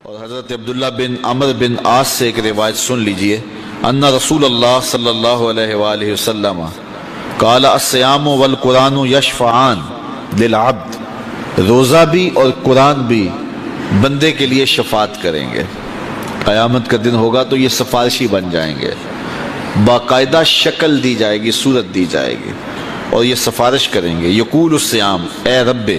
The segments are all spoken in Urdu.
اور حضرت عبداللہ بن عمر بن عاص سے ایک روایت سن لیجئے ان رسول اللہ صلی اللہ علیہ وآلہ وسلم قال الصیام والقرآن یشفعان للعبد، روزہ بھی اور قرآن بھی بندے کے لیے شفاعت کریں گے۔ قیامت کا دن ہوگا تو یہ سفارشی بن جائیں گے، باقاعدہ شکل دی جائے گی، صورت دی جائے گی اور یہ سفارش کریں گے۔ یقول الصیام، اے رب،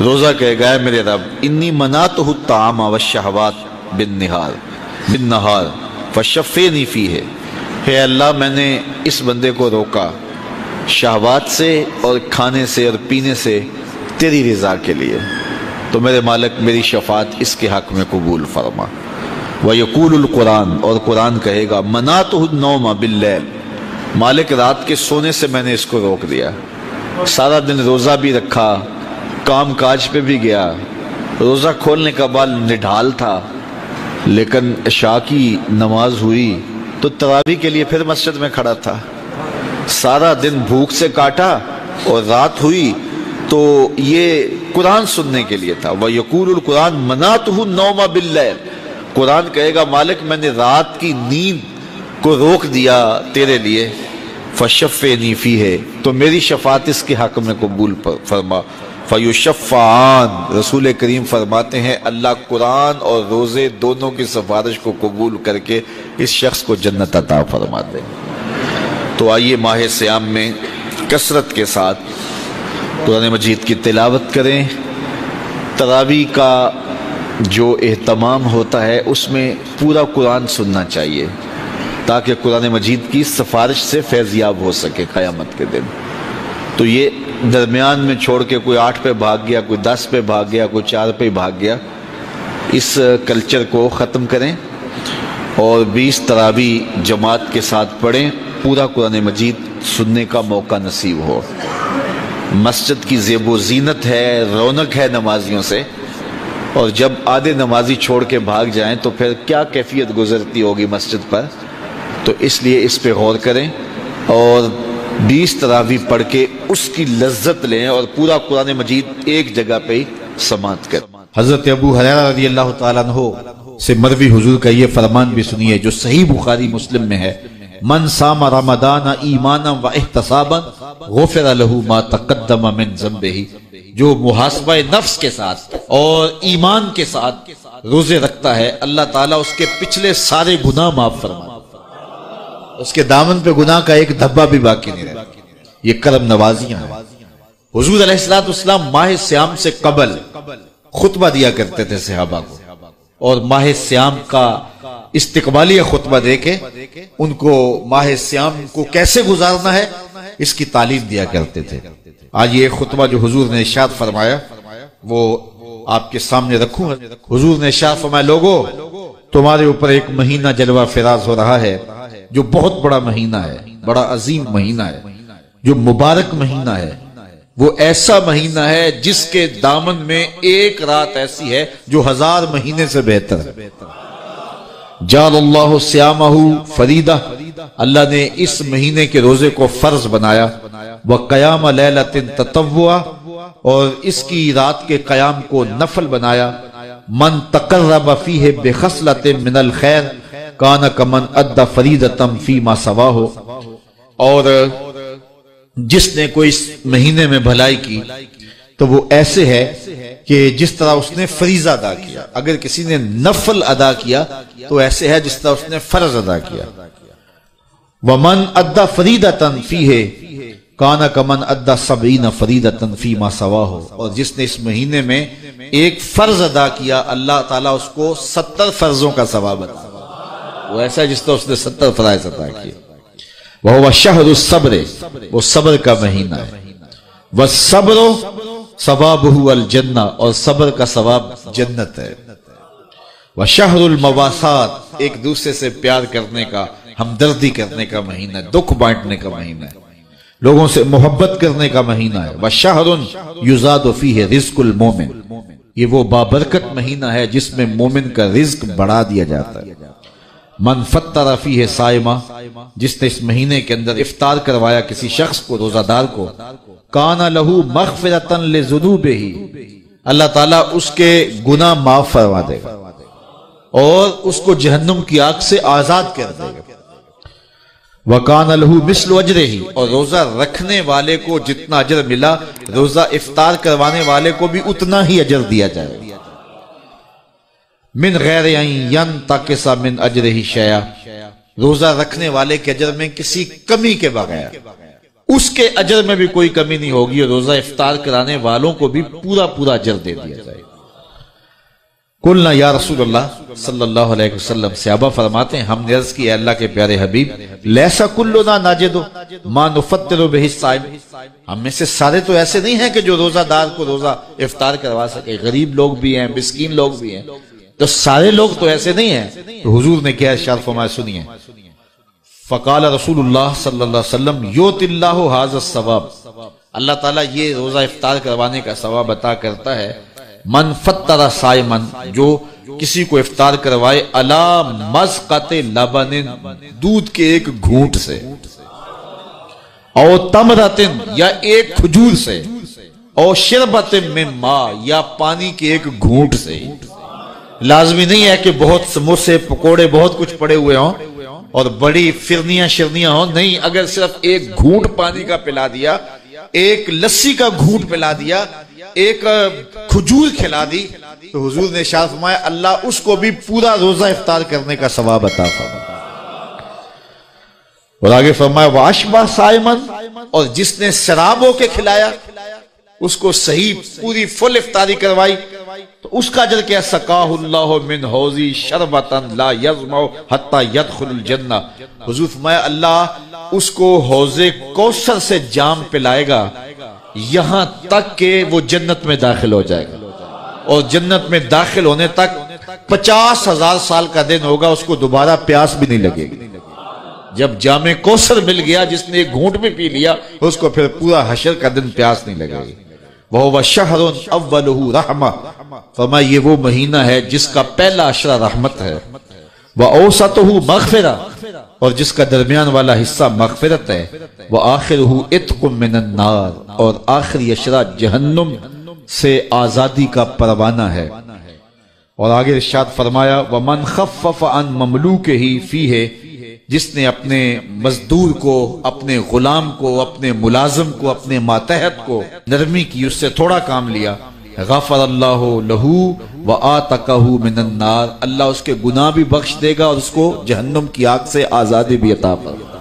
روزہ کہے گا، اے میرے رب، انی منعتہ الطعام والشہوات بالنہار فشفینی فیہ، ہے اللہ میں نے اس بندے کو روکا شہوات سے اور کھانے سے اور پینے سے تیری رضا کے لیے، تو میرے مالک میری شفاعت اس کے حق میں قبول فرما۔ وَيَقُولُ الْقُرْآن، اور قرآن کہے گا، مَنَعْتُهُ النَّوْمَ بِاللَّيْلِ، مالک رات کے سونے سے میں نے اس کو روک دیا، سارا دن روزہ بھی رکھا، کام کاج پہ بھی گیا، روزہ کھولنے کا بعد نڈھال تھا، لیکن عشاء کی نماز ہوئی تو تراویح کے لیے پھر مسجد میں کھڑا تھا، سارا دن بھوک سے کاٹا اور رات ہوئی تو یہ قرآن سننے کے لیے تھا۔ وَيَقُولُ الْقُرْآنُ مَنَعْتُهُ النَّوْمَ بِاللَّيْلِ، قرآن کہے گا، مالک میں نے رات کی نیند کو روک دیا تیرے لیے، فَشَفِّنِي فِيهِ، تو میری شفاعت اس کے حق میں قبول فرما۔ فَيُشَفَّعَانِ، رسول کریم فرماتے ہیں اللہ قرآن اور روزے دونوں کی سفارش کو قبول کر کے اس شخص کو جنت عطا فرما دیں۔ تو آئیے ماہ صیام میں کثرت کے ساتھ قرآن مجید کی تلاوت کریں۔ تراویح کا جو اہتمام ہوتا ہے اس میں پورا قرآن سننا چاہیے تاکہ قرآن مجید کی سفارش سے فیضیاب ہو سکے قیامت کے دن۔ تو یہ درمیان میں چھوڑ کے کوئی 8 پہ بھاگ گیا، کوئی 10 پہ بھاگ گیا، کوئی 4 پہ بھاگ گیا، اس کلچر کو ختم کریں اور 20 تراویح جماعت کے ساتھ پڑھیں، پورا قرآن مجید سننے کا موقع نصیب ہو۔ مسجد کی زیب و زینت ہے، رونق ہے نمازیوں سے، اور جب آدھے نمازی چھوڑ کے بھاگ جائیں تو پھر کیا کیفیت گزرتی ہوگی مسجد پر۔ تو اس لیے اس پہ غور کریں اور 20 تراویح پڑھ کے اس کی لذت لیں اور پورا قرآن مجید ایک جگہ پہ ہی سماعت کریں۔ حضرت ابو ہریرہ رضی اللہ تعالیٰ عنہ سے مروی حضور کا یہ فرمان بھی سنیے جو صحیح بخاری مسلم میں ہے، من صام رمضان ایمانا و احتسابا غفر له ما تقدم من ذنبہ، جو محاسبہ نفس کے ساتھ اور ایمان کے ساتھ روزے رکھتا ہے اللہ تعالیٰ اس کے پچھلے سارے گناہ معاف فرماتا ہے، اس کے دامن پہ گناہ کا ایک دھبا بھی باقی نہیں رہتا۔ یہ کرم نوازیاں ہیں۔ حضور علیہ السلام ماہ صیام سے قبل خطبہ دیا کرتے تھے صحابہ کو، اور ماہ صیام کا استقبالیہ خطبہ دے کے ان کو ماہ صیام کو کیسے گزارنا ہے اس کی تعلیم دیا کرتے تھے۔ آج یہ خطبہ جو حضور نے ارشاد فرمایا وہ آپ کے سامنے رکھوں۔ حضور نے ارشاد فرمایا، لوگو تمہارے اوپر ایک مہینہ جلوہ فراز ہو رہا ہے جو بہت بڑا مہینہ ہے، بڑا عظیم مہینہ ہے، جو مبارک مہینہ ہے، وہ ایسا مہینہ ہے جس کے دامن میں ایک رات ایسی ہے جو 1000 مہینے سے بہتر ہے۔ جعل اللہ صیامہ فریدہ، اللہ نے اس مہینے کے روزے کو فرض بنایا، وقیام لیلۃ تطوع، اور اس کی رات کے قیام کو نفل بنایا، من تقرب فیہ بخصلۃ من الخیر کان کمن ادى فریضۃ فیما سواہ، اور جس نے کوئی اس مہینے میں بھلائی کی تو وہ ایسے ہے کہ جس طرح اس نے فریضہ ادا کیا۔ اگر کسی نے نفل ادا کیا تو ایسے ہے جس طرح اس نے فرض ادا کیا۔ ومن ادى فریضۃ فیہ کان کمن ادى 70 فریضۃ فیما سواہ، اور جس نے اس مہینے میں ایک فرض ادا کیا اللہ تعالیٰ اس کو 70 فرضوں کا ثواب عطا، وہ ایسا ہے جس طرح اس نے 70 فرائض عطا کیے۔ وَهُوَ شَهْرُ الصَّبْرِ، وہ صبر کا مہینہ ہے۔ وَالصَّبْرُ ثَوَابُهُ الْجَنَّةُ، اور صبر کا ثواب جنت ہے۔ وَشَهْرُ الْمَوَاسَاتِ، ایک دوسرے سے پیار کرنے کا، ہمدردی کرنے کا مہینہ ہے، دکھ بانٹنے کا مہینہ ہے، لوگوں سے محبت کرنے کا مہینہ ہے۔ وَشَهْرٌ يُزَادُ فِيهِ رِزْقُ الْمُؤْمِنِ، یہ وہ بابرکت مہینہ ہے جس میں مومن کا رزق بڑھا دیا جاتا ہے۔ من فطر فیہ صائمہ، جس نے اس مہینے کے اندر افطار کروایا کسی شخص کو، روزہ دار کو، کان لہ مغفرۃ لذنوبہ، اللہ تعالیٰ اس کے گناہ معاف فرما دے گا۔ اور اس کو جہنم کی آگ سے آزاد کر دے گا۔ وَكَانَ لَهُ مِثْلُ أَجْرِهِ، اور روزہ رکھنے والے کو جتنا اجر ملا روزہ افطار کروانے والے کو بھی اتنا ہی اجر دیا جائے گا۔ من غیر ان ينتقص من اجرہ شیئا، روزہ رکھنے والے کے اجر میں کسی کمی کے بغیر، اس کے اجر میں بھی کوئی کمی نہیں ہوگی، اور روزہ افطار کرانے والوں کو بھی پورا پورا اجر دے دیا جائے گا۔ قلنا یا رسول اللہ صلی اللہ علیہ وسلم، صحابہ فرماتے ہیں ہم نے عرض کی اے اللہ کے پیارے حبیب، لیسا کلنا ناجد ما نفطر بہ الصائم، ہم میں سے سارے تو ایسے نہیں ہیں کہ جو روزہ دار کو روزہ افطار کروا سکے، غریب لوگ بھی ہیں، مسکین لوگ بھی ہیں، تو سارے لوگ تو ایسے نہیں ہیں۔ تو حضور نے کیا ارشاد فرمایا، سنیے، فقال رسول اللہ صلی اللہ علیہ وسلم یؤتی اللہ ھذا الثواب، اللہ تعالیٰ یہ روزہ افطار کروانے کا ثواب عطا کرتا ہے، من فطر صائمن، جو کسی کو افطار کروائے، علی مذقۃ لبن، دودھ کے ایک گھونٹ سے، او تمرۃ، یا ایک کھجور سے، او شربۃ من ماء، یا پانی کے ایک گھونٹ سے۔ لازمی نہیں ہے کہ بہت سموسے پکوڑے بہت کچھ پڑے ہوئے ہوں اور بڑی فرنیاں شرنیاں ہوں، نہیں، اگر صرف ایک گھونٹ پانی کا پلا دیا، ایک لسی کا گھونٹ پلا دیا، ایک کھجور کھلا دی، تو حضور نے ارشاد فرمایا اللہ اس کو بھی پورا روزہ افطار کرنے کا ثواب عطا فرمائے۔ اور آگے فرمایا واشبع صائمن، اور جس نے شراب ہو کے کھلایا، اس کو صحیح پوری فل افطاری کروائی، تو اس کا اجر کیا، سقاہ اللہ من حوضی شربۃ لا یظمأ حتی یدخل الجنہ، حضور فرمایا اللہ اس کو حوض کوثر سے جام پلائے گا یہاں تک کہ وہ جنت میں داخل ہو جائے گا، اور جنت میں داخل ہونے تک 50,000 سال کا دن ہوگا، اس کو دوبارہ پیاس بھی نہیں لگے گی۔ جب جام کوثر مل گیا، جس نے ایک گھونٹ بھی پی لیا، اس کو پھر پورا حشر کا دن پیاس نہیں لگے گی۔ وَهُوَ شَهْرٌ أَوَّلُهُ رَحْمَةٌ، فرمایا یہ وہ مہینہ ہے جس کا پہلا عشرہ رحمت ہے، وَأَوْسَطُهُ مَغْفِرَةٌ، اور جس کا درمیان والا حصہ مغفرت ہے، وَآخِرُهُ عِتْقٌ مِّنَ النَّارِ، اور آخری عشرہ جہنم سے آزادی کا پروانہ ہے۔ اور آگے ارشاد فرمایا وَمَنْ خَفَّفَ عَنْ مَمْلُوكِهِ فِيهِ، جس نے اپنے مزدور کو، اپنے غلام کو، اپنے ملازم کو، اپنے ماتحت کو نرمی کی، اس سے تھوڑا کام لیا، غفر اللہ لہو وآتقہ من النار، اللہ اس کے گناہ بھی بخش دے گا اور اس کو جہنم کی آگ سے آزادی بھی عطا فرمائے گا۔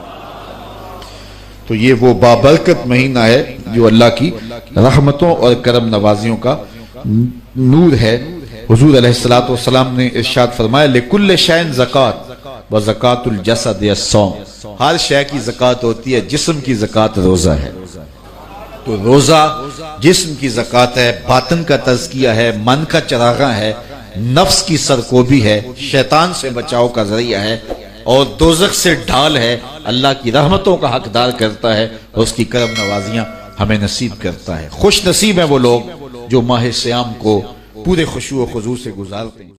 تو یہ وہ بابرکت مہینہ ہے جو اللہ کی رحمتوں اور کرم نوازیوں کا نور ہے۔ حضور علیہ السلام نے ارشاد فرمایا لِكُلِّ شَيْءٍ زَكَاةٌ وَزَكَاةُ الْجَسَدِ الصَّوْمُ، ہر شے کی زکوٰۃ ہوتی ہے، جسم کی زکوٰۃ روزہ ہے۔ تو روزہ جسم کی زکوٰۃ ہے، باطن کا تزکیہ ہے، من کا چراغاں ہے، نفس کی سرکوبی ہے، شیطان سے بچاؤ کا ذریعہ ہے، اور دوزخ سے ڈھال ہے، اللہ کی رحمتوں کا حقدار کرتا ہے، اور اس کی کرم نوازیاں ہمیں نصیب کرتا ہے۔ خوش نصیب ہیں وہ لوگ جو ماہ صیام کو پورے خشوع و خضوع سے گزارتے ہیں۔